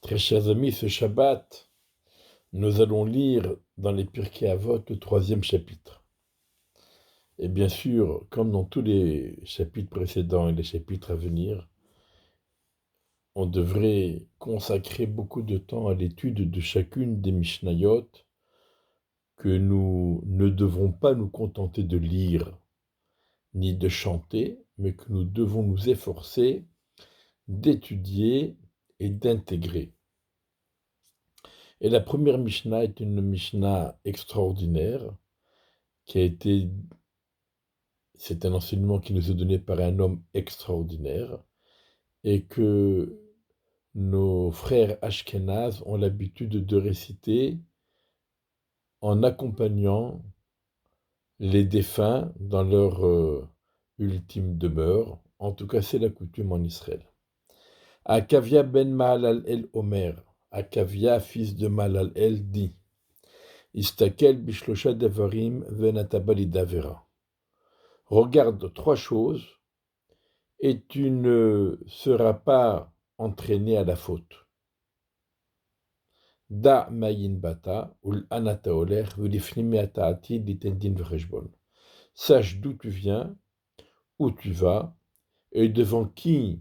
Très chers amis, ce Shabbat, nous allons lire dans les Pirkei Avot le troisième chapitre. Et bien sûr, comme dans tous les chapitres précédents et les chapitres à venir, on devrait consacrer beaucoup de temps à l'étude de chacune des Mishnayot que nous ne devons pas nous contenter de lire ni de chanter, mais que nous devons nous efforcer d'étudier et d'intégrer. Et la première Mishnah est une Mishnah extraordinaire qui a été, c'est un enseignement qui nous est donné par un homme extraordinaire et que nos frères Ashkénazes ont l'habitude de réciter en accompagnant les défunts dans leur ultime demeure. En tout cas, c'est la coutume en Israël. Akavia ben Mahalal el Omer, Akavia, fils de Mahalal el, dit Istakel bishlosha devarim venatabali davera. Regarde trois choses et tu ne seras pas entraîné à la faute. Da mayin bata ul anata oler v'lifnimi ataati ditendin v'rejbon. Sache d'où tu viens, où tu vas, et devant qui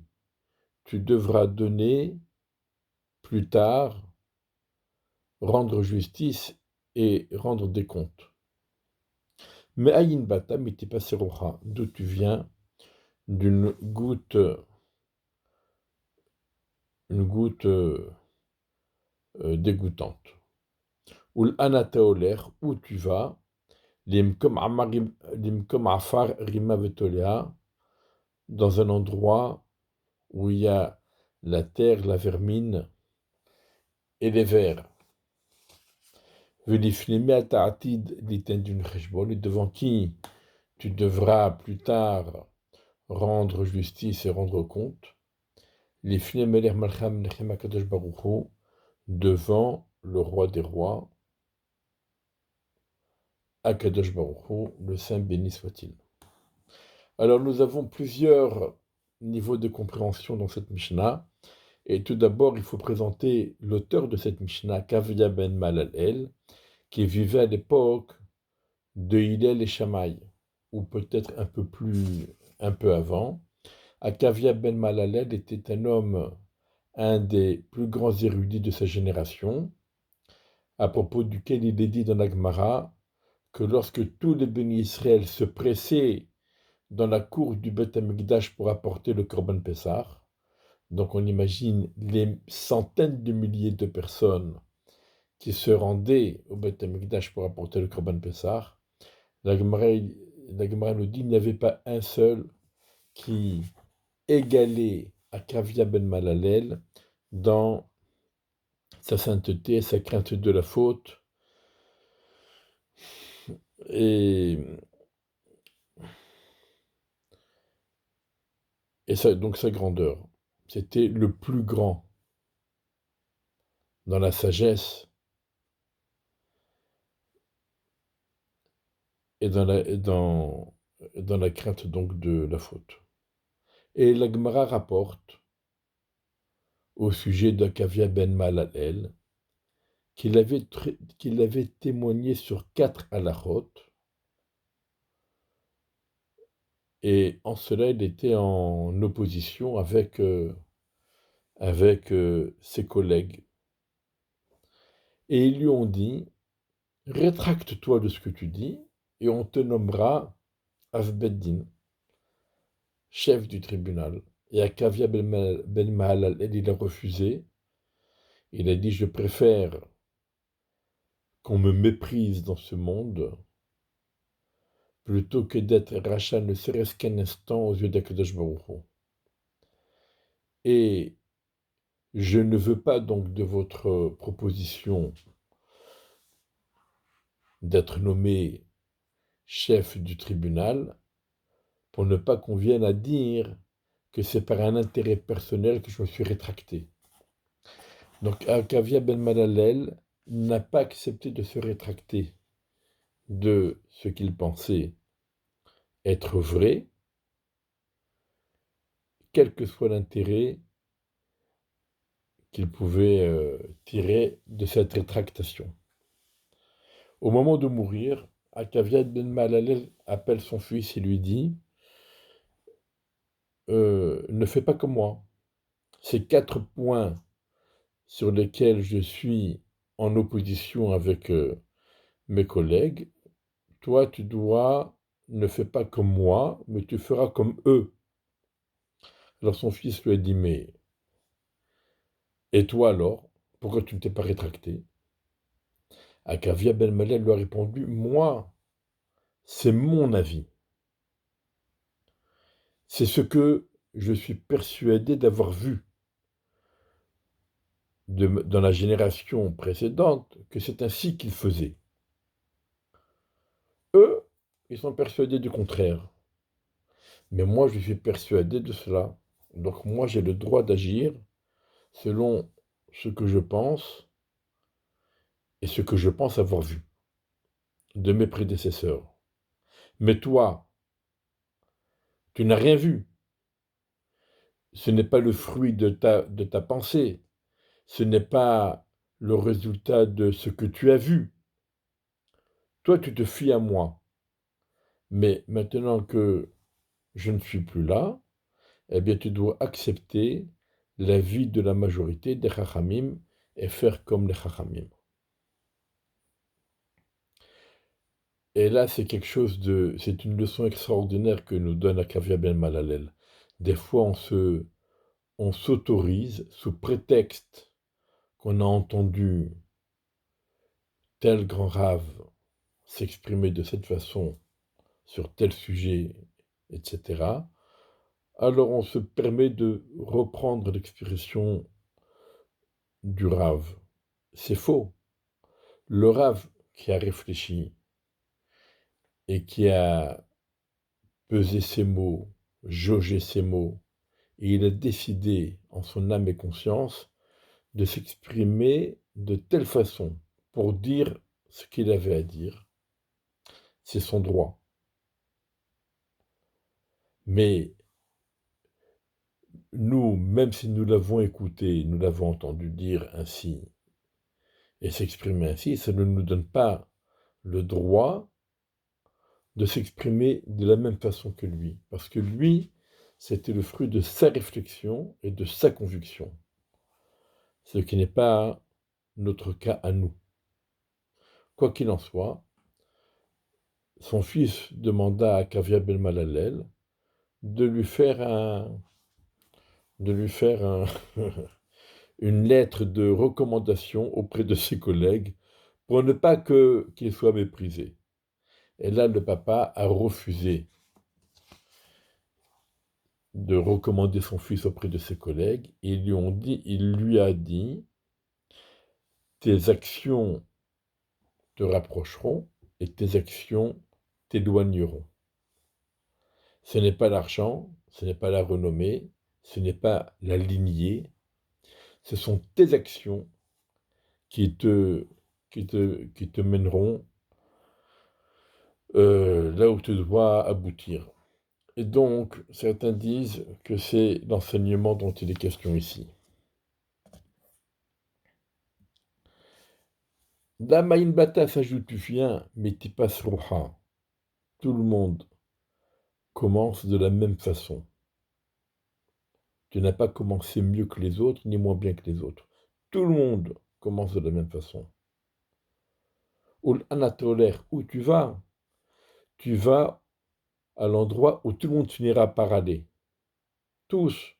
tu devras donner plus tard, rendre justice et rendre des comptes. Mais ayin bata mitipa serocha, d'où tu viens, d'une goutte, une goutte dégoûtante. Ul anata oler, où tu vas, limkom afar rima vetolea, dans un endroit où il y a la terre, la vermine et les vers. Velifnimi ataatid litendun cheshbon, et devant qui tu devras plus tard rendre justice et rendre compte. Lifnei melech malcham nechem hakadosh baruch hu, devant le roi des rois, Akadosh Baruch Hu, le Saint béni soit-il. Alors nous avons plusieurs niveaux de compréhension dans cette Mishnah. Et tout d'abord, il faut présenter l'auteur de cette Mishnah, Kavia ben Malalel, qui vivait à l'époque de Hillel et Shammai, ou peut-être un peu avant. Akavia ben Malalel était un homme, un des plus grands érudits de sa génération, à propos duquel il est dit dans la Gemara que lorsque tous les bénis Israël se pressaient dans la cour du Beth Amikdash pour apporter le Korban Pessah, donc on imagine les centaines de milliers de personnes qui se rendaient au Beth Amikdash pour apporter le Korban Pessah, la Gemara nous dit qu'il n'y avait pas un seul qui égalait Akavia ben Malalel dans sa sainteté, sa crainte de la faute, et donc sa grandeur. C'était le plus grand dans la sagesse et dans la crainte donc de la faute. Et la Gemara rapporte au sujet d'Akavia ben Malalel qu'il avait témoigné sur 4 halachot, et en cela il était en opposition avec ses collègues. Et ils lui ont dit, rétracte-toi de ce que tu dis, et on te nommera Avbeddin, chef du tribunal. Et Akavia ben Mahalal, il a refusé. Il a dit, je préfère qu'on me méprise dans ce monde plutôt que d'être rachat ne serait-ce qu'un instant aux yeux d'Akadosh Baruch Hu. Et je ne veux pas donc de votre proposition d'être nommé chef du tribunal pour ne pas qu'on vienne à dire que c'est par un intérêt personnel que je me suis rétracté. Donc Akavia ben Malalel n'a pas accepté de se rétracter de ce qu'il pensait être vrai, quel que soit l'intérêt qu'il pouvait tirer de cette rétractation. Au moment de mourir, Akavia ben Malalel appelle son fils et lui dit ne fais pas comme moi. Ces 4 points sur lesquels je suis en opposition avec mes collègues, toi tu dois, ne fais pas comme moi, mais tu feras comme eux. Alors son fils lui a dit mais et toi alors, pourquoi tu ne t'es pas rétracté? Akavia ben Malel lui a répondu moi, c'est mon avis. C'est ce que je suis persuadé d'avoir vu dans la génération précédente, que c'est ainsi qu'ils faisaient. Eux, ils sont persuadés du contraire. Mais moi, je suis persuadé de cela. Donc moi, j'ai le droit d'agir selon ce que je pense et ce que je pense avoir vu de mes prédécesseurs. Mais toi, tu n'as rien vu. Ce n'est pas le fruit de ta pensée. Ce n'est pas le résultat de ce que tu as vu. Toi, tu te fies à moi. Mais maintenant que je ne suis plus là, eh bien, tu dois accepter l'avis de la majorité des Chachamim et faire comme les Chachamim. Et là, c'est une leçon extraordinaire que nous donne Akavia ben Malalel. Des fois, on s'autorise, sous prétexte qu'on a entendu tel grand rave s'exprimer de cette façon sur tel sujet, etc. Alors on se permet de reprendre l'expression du rave. C'est faux. Le rave qui a réfléchi et qui a pesé ses mots, jaugé ses mots, et il a décidé en son âme et conscience de s'exprimer de telle façon pour dire ce qu'il avait à dire. C'est son droit. Mais nous, même si nous l'avons écouté, nous l'avons entendu dire ainsi et s'exprimer ainsi, ça ne nous donne pas le droit de s'exprimer de la même façon que lui. Parce que lui, c'était le fruit de sa réflexion et de sa conviction. Ce qui n'est pas notre cas à nous. Quoi qu'il en soit, son fils demanda à Kavia ben Malalel de lui faire une lettre de recommandation auprès de ses collègues pour ne pas qu'il soit méprisé. Et là, le papa a refusé de recommander son fils auprès de ses collègues. Et il lui a dit, tes actions te rapprocheront et tes actions t'éloigneront. Ce n'est pas l'argent, ce n'est pas la renommée, ce n'est pas la lignée, ce sont tes actions qui te mèneront là où tu dois aboutir. Et donc, certains disent que c'est l'enseignement dont il est question ici. Damaïn Bata s'ajoute viens, mais Tipas Roha. Tout le monde commence de la même façon. Tu n'as pas commencé mieux que les autres, ni moins bien que les autres. Tout le monde commence de la même façon. Ul Anatolaire, où tu vas à l'endroit où tout le monde finira par aller. Tous.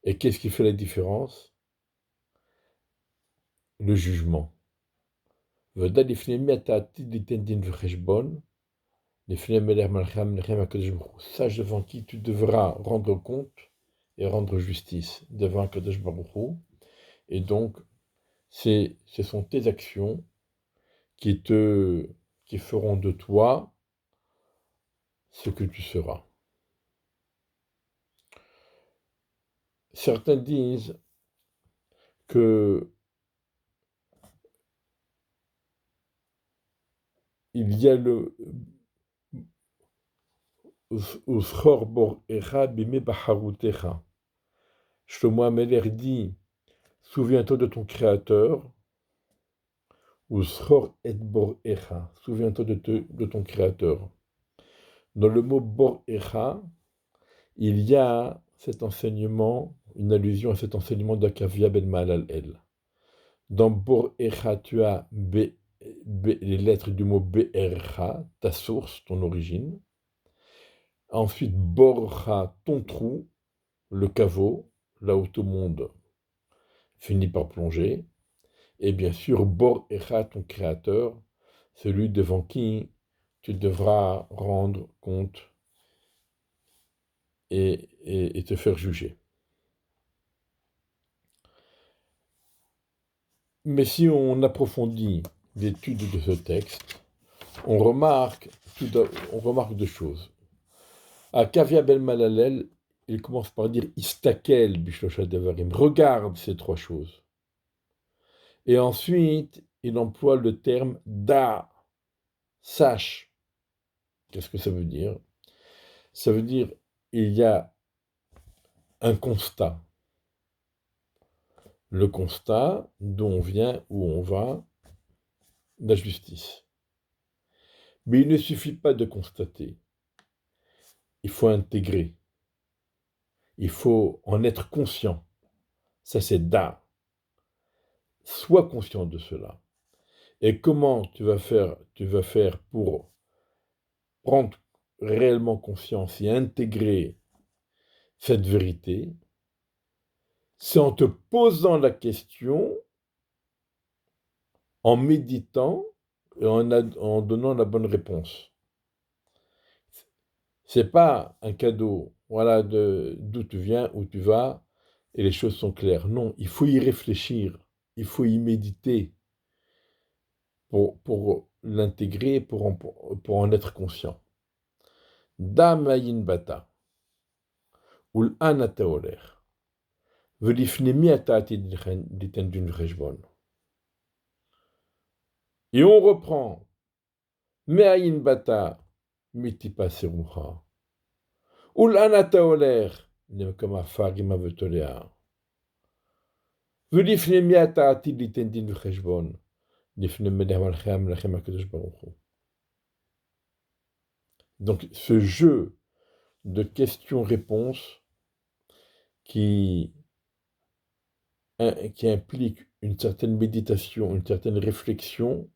Et qu'est-ce qui fait la différence? Le jugement. Sage devant qui tu devras rendre compte et rendre justice devant Kadosh Baruch Hu. Et donc, ce sont tes actions qui feront de toi ce que tu seras. Certains disent que il y a Uschor bor echa bime bacharutecha. Shlomo Ameler dit, souviens-toi de ton Créateur. Uschor et bor echa. Souviens-toi de ton Créateur. Dans le mot bor echa, il y a cet enseignement, une allusion à cet enseignement d'Akavia ben Mahalalel. Dans bor echa, tu as les lettres du mot be'ercha, ta source, ton origine. Ensuite, borcha, ton trou, le caveau, là où tout le monde finit par plonger. Et bien sûr, bor echa, ton créateur, celui devant qui tu devras rendre compte et te faire juger. Mais si on approfondit l'étude de ce texte, on remarque deux choses. À Kavia ben Mahalalel, il commence par dire Istakel bishlocha devarim, regarde ces trois choses. Et ensuite, il emploie le terme da, sache. Qu'est-ce que ça veut dire? Ça veut dire il y a un constat. Le constat d'où on vient, où on va, la justice. Mais il ne suffit pas de constater. Il faut intégrer. Il faut en être conscient. Ça, c'est da. Sois conscient de cela. Et comment tu vas faire pour prendre réellement conscience et intégrer cette vérité? C'est en te posant la question, en méditant et en donnant la bonne réponse. C'est pas un cadeau, voilà d'où tu viens, où tu vas, et les choses sont claires. Non, il faut y réfléchir, il faut y méditer pour l'intégrer, pour en être conscient. Damayin bata, ul anata oler, velifne mi atati diten d'une rejbon. Et on reprend. Me'ayin bata mitipa serucha. Ul anata oler, comme afar imavetolea. Velifne mi atati diten d'une rejbon. Donc ce jeu de questions-réponses qui implique une certaine méditation, une certaine réflexion,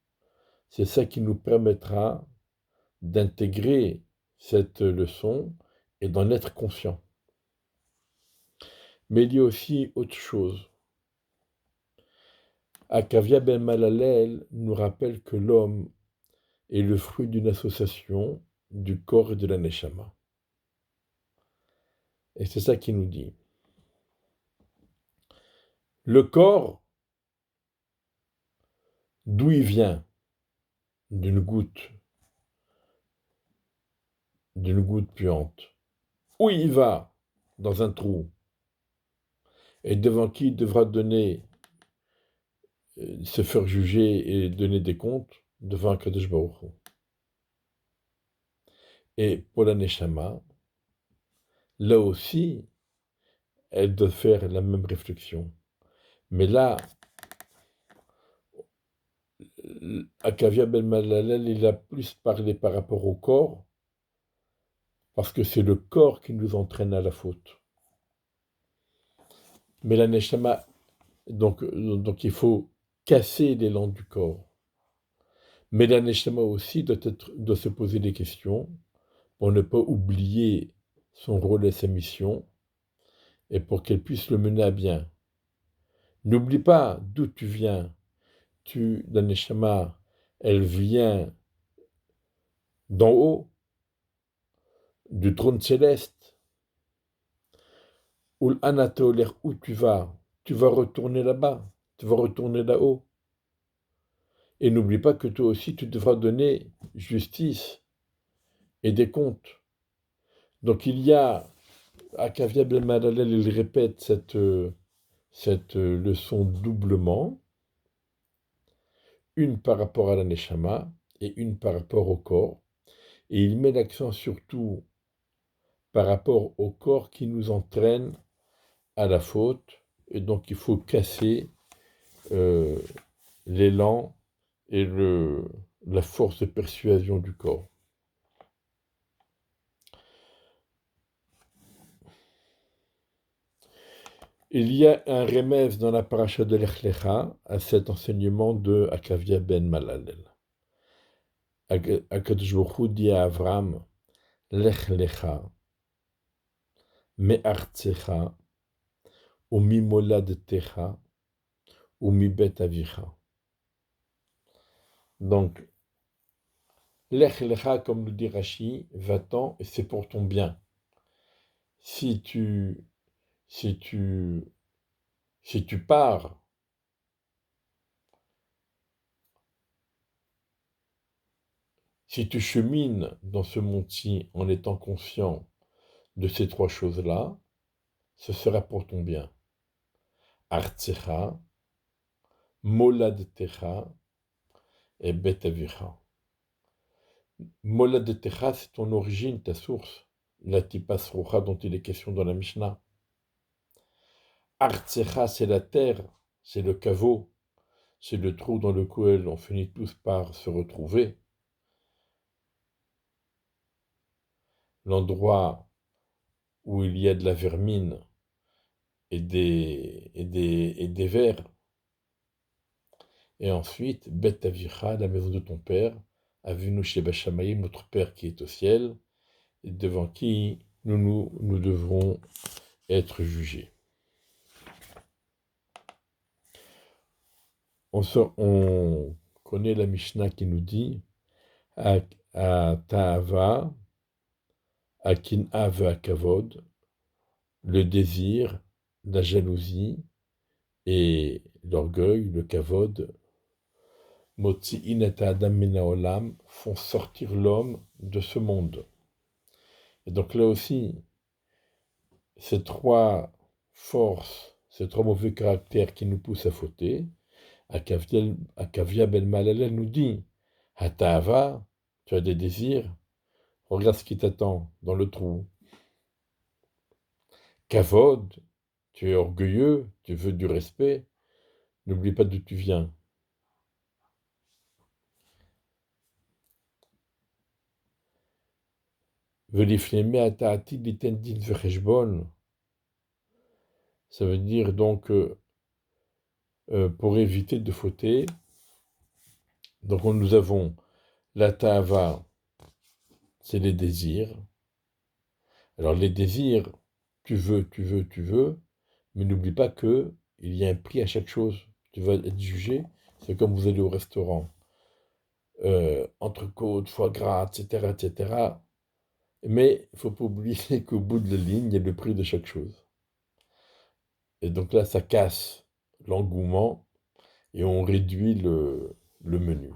c'est ça qui nous permettra d'intégrer cette leçon et d'en être conscient. Mais il y a aussi autre chose. Akavia ben Mahalalel nous rappelle que l'homme est le fruit d'une association du corps et de la neshama. Et c'est ça qu'il nous dit. Le corps, d'où il vient? D'une goutte puante. Où il va? Dans un trou. Et devant qui il devra se faire juger et donner des comptes? Devant Kadosh Baruch Hu. Et pour la Neshama, là aussi, elle doit faire la même réflexion. Mais là, Akavia ben Mahalalel, il a plus parlé par rapport au corps, parce que c'est le corps qui nous entraîne à la faute. Mais la Neshama, donc il faut casser l'élan du corps. Mais la Neshama aussi doit se poser des questions pour ne pas oublier son rôle et sa mission, et pour qu'elle puisse le mener à bien. N'oublie pas d'où tu viens. La Neshama, elle vient d'en haut, du trône céleste. Ul Anatoler, où tu vas retourner là-bas, tu vas retourner là-haut. Et n'oublie pas que toi aussi, tu devras donner justice et des comptes. Donc il y a, Akavia ben Mahalalel, il répète cette leçon doublement, une par rapport à la Neshama et une par rapport au corps. Et il met l'accent surtout par rapport au corps qui nous entraîne à la faute, et donc il faut casser euh, l'élan et la force de persuasion du corps. Il y a un remède dans la paracha de Lech Lecha à cet enseignement de Akavia ben Malalel. Akadosh Baruch Hu dit à Avram, Lech Lecha, me'artzecha, umi moladetecha, umi bet avicha. Donc, Lech Lecha, comme le dit Rashi, va-t'en et c'est pour ton bien. Si tu pars, si tu chemines dans ce monde-ci en étant conscient de ces trois choses-là, ce sera pour ton bien. Artzecha, Moladtecha et Bet Avicha. Moladtecha, c'est ton origine, ta source, la Tipas Rocha dont il est question dans la Mishnah. Artzecha, c'est la terre, c'est le caveau, c'est le trou dans lequel on finit tous par se retrouver. L'endroit où il y a de la vermine et des vers. Et ensuite, Bet Avicha, la maison de ton père, Avinu Sheba Shamayim, notre Père qui est au ciel, et devant qui nous devrons être jugés. On connaît la Mishnah qui nous dit à Ta'ava, à Kin'a ve'akavod, le désir, la jalousie et l'orgueil, le kavod, Motzi'in et Adam mina olam, font sortir l'homme de ce monde. Et donc là aussi, ces trois forces, ces trois mauvais caractères qui nous poussent à fauter, Akavia ben Malalel nous dit, Hatava, tu as des désirs, regarde ce qui t'attend dans le trou. Kavod, tu es orgueilleux, tu veux du respect, n'oublie pas d'où tu viens. Ça veut dire donc, pour éviter de fauter, donc nous avons la ta'ava, c'est les désirs. Alors les désirs, tu veux, mais n'oublie pas que il y a un prix à chaque chose. Tu vas être jugé, c'est comme vous allez au restaurant. Entrecôte, foie gras, etc., etc. Mais il ne faut pas oublier qu'au bout de la ligne, il y a le prix de chaque chose. Et donc là, ça casse l'engouement et on réduit le menu.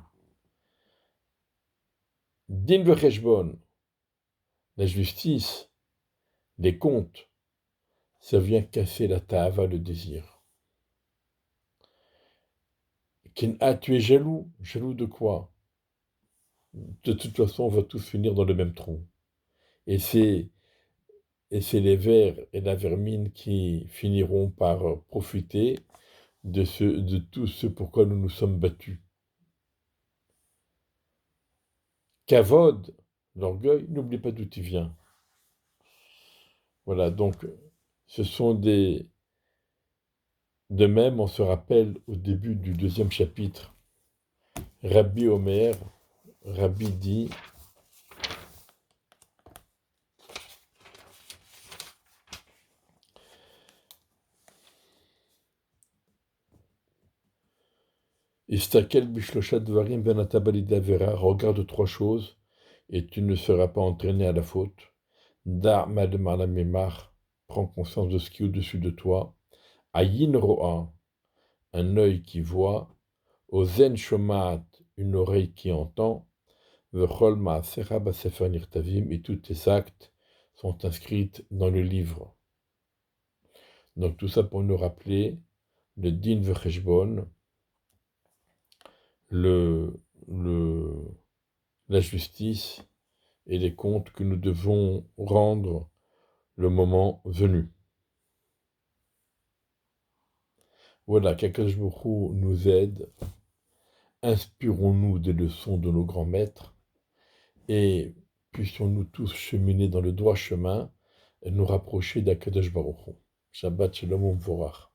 Din vecheshbon, la justice, les comptes, ça vient casser la ta'ava, le désir. Kin'a, tu es jaloux. Jaloux de quoi? De toute façon, on va tous finir dans le même trou. Et c'est les vers et la vermine qui finiront par profiter de tout ce pourquoi nous nous sommes battus. Kavod, l'orgueil, n'oublie pas d'où tu viens. Voilà, donc ce sont des... De même, on se rappelle au début du deuxième chapitre, Rabbi Omer, Rabbi dit, Istakel bishloshat dvarim ben atabalida vera, regarde trois choses, et tu ne seras pas entraîné à la faute. Da madmala memar, prends conscience de ce qui est au-dessus de toi. Ayin ro'a, un œil qui voit. Ozen shomat, une oreille qui entend. Vechol ma'asecha b'sefer nirtavim, et tous tes actes sont inscrits dans le livre. Donc tout ça pour nous rappeler le din vecheshbon, la justice et les comptes que nous devons rendre le moment venu. Voilà, qu'Akadosh Baruch Hu nous aide, inspirons-nous des leçons de nos grands maîtres et puissions-nous tous cheminer dans le droit chemin et nous rapprocher d'Akadosh Baruch Hu. Shabbat Shalom U'Mvorach.